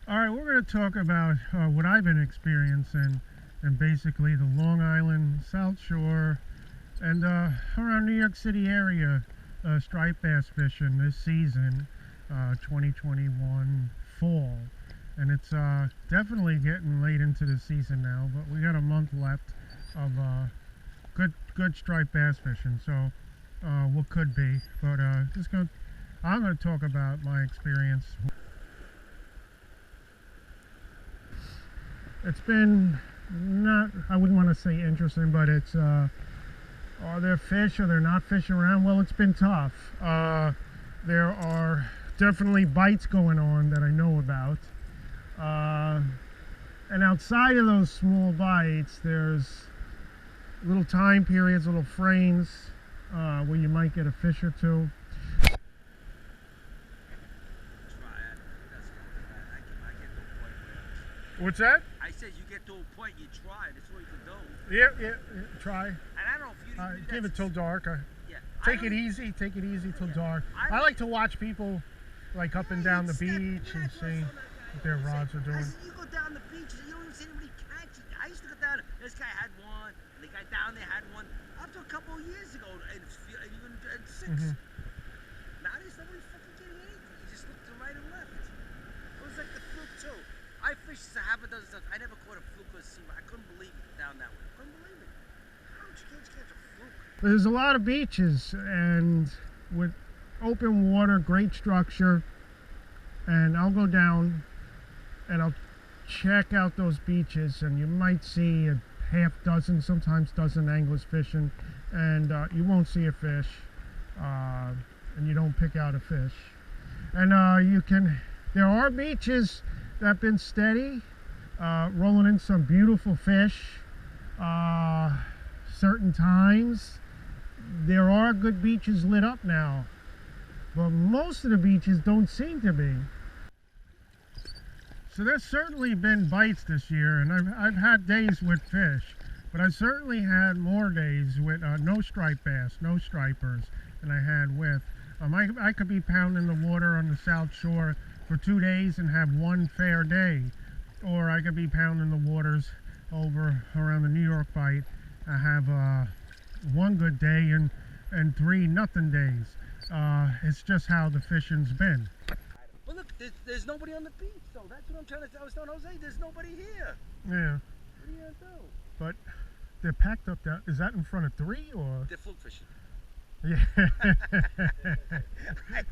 All right, we're going to talk about what I've been experiencing in basically the Long Island, South Shore, and around New York City area striped bass fishing this season, 2021 fall. And it's definitely getting late into the season now, but we got a month left of good striped bass fishing. So what could be, but I'm going to talk about my experience. It's been not, I wouldn't want to say interesting, but it's are there fish or they're not fish around? Well, it's been tough. There are definitely bites going on that I know about, and outside of those small bites, there's little time periods, little frames where you might get a fish or two. What's that? I said you get to a point, you try. That's what you can do. Yeah, try. And I don't know if you give it till dark. Yeah. Take it easy till dark. I like to watch people like up and down the beach and see what their rods are doing. You go down the beach, you don't even see anybody catch it. I used to go down, this guy had one, and the guy down there had one, up to a couple of years ago, and even at 6. Now there's nobody fucking getting anything. You just look to right and left. It was like the fluke too. I fished a half a dozen times. I never caught a fluke or a sea. I couldn't believe it down that way. I couldn't believe it. How did you catch a fluke? But there's a lot of beaches, and with open water, great structure, and I'll go down and I'll check out those beaches, and you might see a half dozen, sometimes dozen anglers fishing, and you won't see a fish, and you don't pick out a fish. And there are beaches that have been steady, rolling in some beautiful fish certain times. There are good beaches lit up now, but most of the beaches don't seem to be. So there's certainly been bites this year, and I've had days with fish, but I certainly had more days with no striped bass, no stripers, than I had with. I could be pounding the water on the South Shore for 2 days and have one fair day, or I could be pounding the waters over around the New York Bight. I have one good day and 3 nothing days. It's just how the fishing's been. Well, look, there's nobody on the beach, so that's what I'm trying to. I was telling Jose, there's nobody here. Yeah. What are you gonna do? But they're packed up down. Is that in front of 3 or? They're fluke fishing. Yeah. I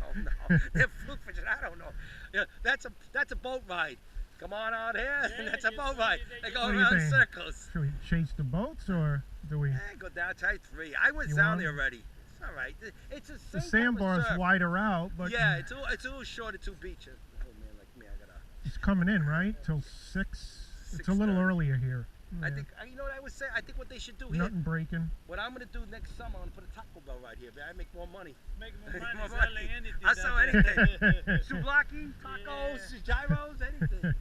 don't know. They're fluke fishing. I don't know. Yeah, that's a boat ride. Come on out here. Yeah, that's a boat ride. They go around in circles. Should we chase the boats or do we? Go down. Try 3. I was down there already. It's all right. It's a the sandbar's wider out, but yeah, it's a little shorter 2 beaches. Oh man, like me, I gotta. It's coming in right till 6. It's a little earlier here. Yeah. I think, you know what I would say? I think what they should do here. Nothing breaking. What I'm going to do next summer, I'm going to put a Taco Bell right here. I make more money. Make more money selling anything. I sell anything. Souvlaki, tacos, gyros, anything.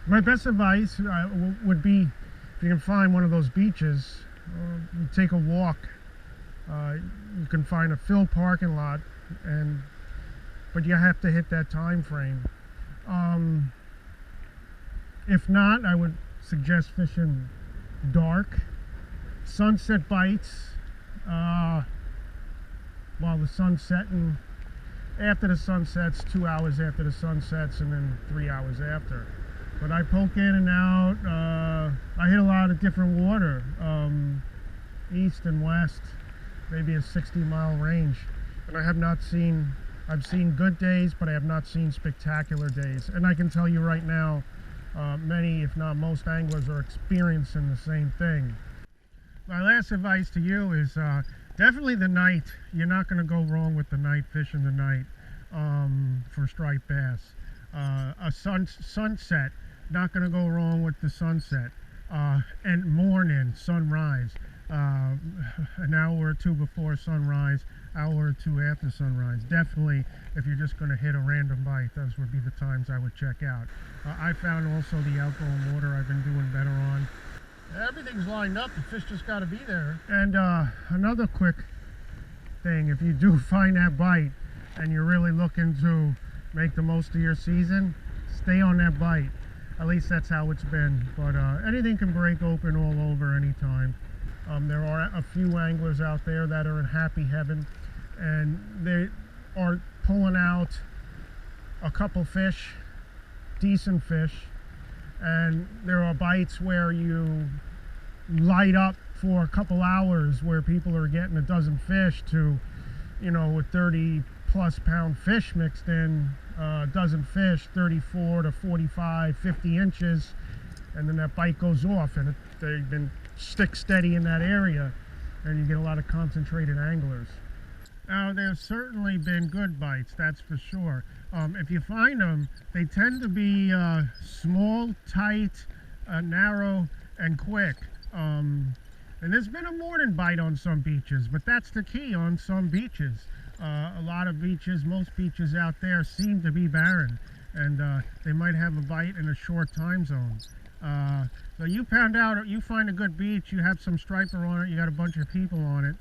My best advice would be, if you can find one of those beaches, you take a walk. You can find a filled parking lot, but you have to hit that time frame. If not, I would suggest fishing dark, sunset bites, while the sun's setting. After the sun sets, 2 hours after the sun sets, and then 3 hours after. But I poke in and out. I hit a lot of different water, east and west, maybe a 60-mile range. And I've seen good days, but I have not seen spectacular days. And I can tell you right now, many, if not most anglers are experiencing the same thing. My last advice to you is definitely the night. You're not going to go wrong with the night, fishing the night for striped bass. A sunset, not going to go wrong with the sunset. And morning, sunrise, an hour or 2 before sunrise, hour or 2 after sunrise. Definitely, if you're just going to hit a random bite, those would be the times I would check out. I found also the outgoing water I've been doing better on. Everything's lined up, the fish just got to be there. And another quick thing, if you do find that bite and you're really looking to make the most of your season, stay on that bite. At least that's how it's been. But anything can break open all over anytime. There are a few anglers out there that are in happy heaven, and they are pulling out a couple fish, decent fish, and there are bites where you light up for a couple hours where people are getting a dozen fish to, you know, with 30+ pound fish mixed in, a dozen fish, 34 to 45, 50 inches, and then that bite goes off, and they've been stick steady in that area, and you get a lot of concentrated anglers. Now, there's certainly been good bites, that's for sure. If you find them, they tend to be small, tight, narrow, and quick. And there's been a morning bite on some beaches, but that's the key on some beaches. A lot of beaches, most beaches out there seem to be barren, and they might have a bite in a short time zone. So you pound out, you find a good beach, you have some striper on it, you got a bunch of people on it,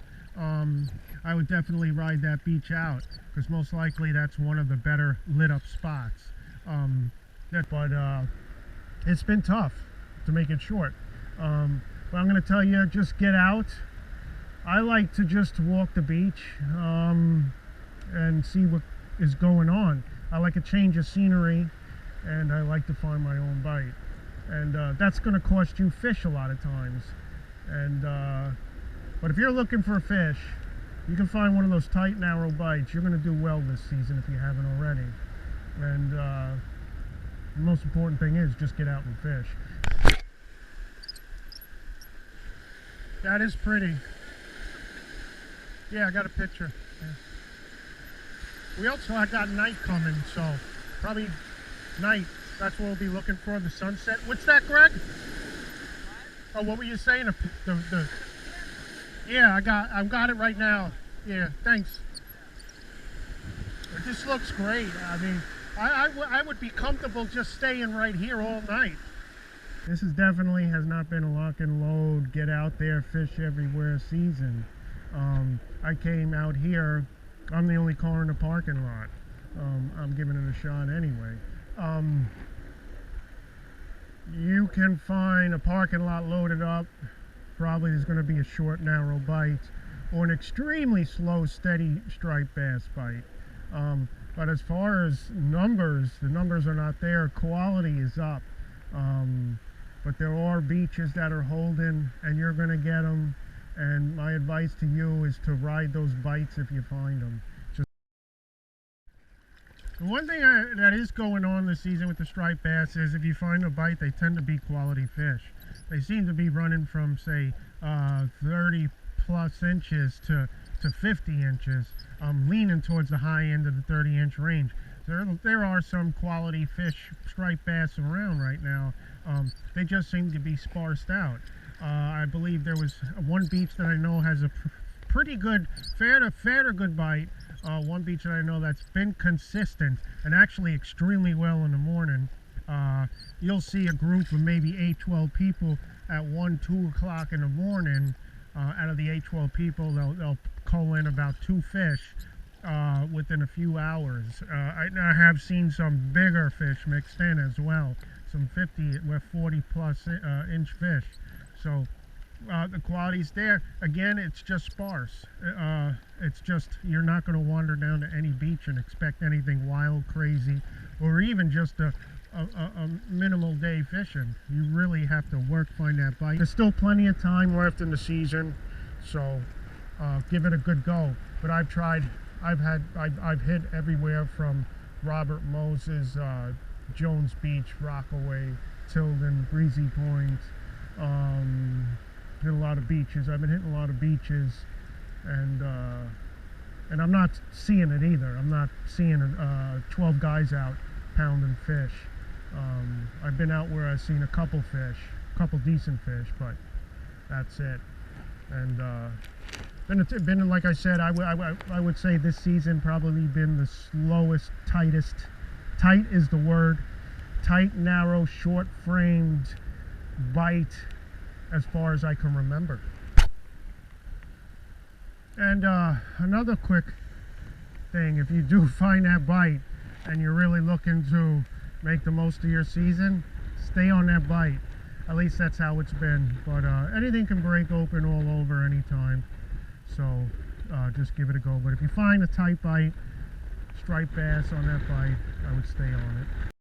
I would definitely ride that beach out, because most likely that's one of the better lit up spots. But it's been tough, to make it short. But I'm going to tell you, just get out. I like to just walk the beach and see what is going on. I like a change of scenery, and I like to find my own bite. And that's going to cost you fish a lot of times. And but if you're looking for a fish, you can find one of those tight, narrow bites. You're going to do well this season if you haven't already. And the most important thing is just get out and fish. That is pretty. Yeah, I got a picture. Yeah. We also got night coming, so probably night. That's what we'll be looking for, the sunset. What's that, Greg? Oh, what were you saying? Yeah, I've got it right now. Yeah, thanks. This looks great. I mean, I would be comfortable just staying right here all night. This is definitely has not been a lock and load, get out there, fish everywhere season. I came out here, I'm the only car in the parking lot. I'm giving it a shot anyway. You can find a parking lot loaded up. Probably there's going to be a short, narrow bite or an extremely slow, steady striped bass bite. But as far as numbers, the numbers are not there. Quality is up. But there are beaches that are holding, and you're going to get them. And my advice to you is to ride those bites if you find them. The one thing that is going on this season with the striped bass is if you find a bite, they tend to be quality fish. They seem to be running from, say, 30+ inches to 50 inches, leaning towards the high end of the 30-inch range. There are some quality fish, striped bass around right now. They just seem to be sparsed out. I believe there was one beach that I know has a pretty good, fair to good bite. One beach that I know that's been consistent and actually extremely well in the morning. You'll see a group of maybe 8-12 people at 1-2 o'clock in the morning. Out of the 8-12 people, they'll cull in about 2 fish within a few hours. I have seen some bigger fish mixed in as well, some 50 with 40+ inch fish. So the quality's there. Again, it's just sparse. It's just, you're not going to wander down to any beach and expect anything wild, crazy, or even just a minimal day fishing. You really have to work, find that bite. There's still plenty of time left in the season, so give it a good go. But I've tried, I've hit everywhere from Robert Moses, Jones Beach, Rockaway, Tilden, Breezy Point. Hit a lot of beaches. I've been hitting a lot of beaches, and I'm not seeing it either. I'm not seeing 12 guys out pounding fish. I've been out where I've seen a couple decent fish, but that's it. And it's been, like I said, I would say this season probably been the slowest, tightest. Tight is the word. Tight, narrow, short-framed bite as far as I can remember. And another quick thing, if you do find that bite, and you're really looking to make the most of your season, stay on that bite. At least that's how it's been. But anything can break open all over anytime. So just give it a go. But if you find a tight bite, striped bass on that bite, I would stay on it.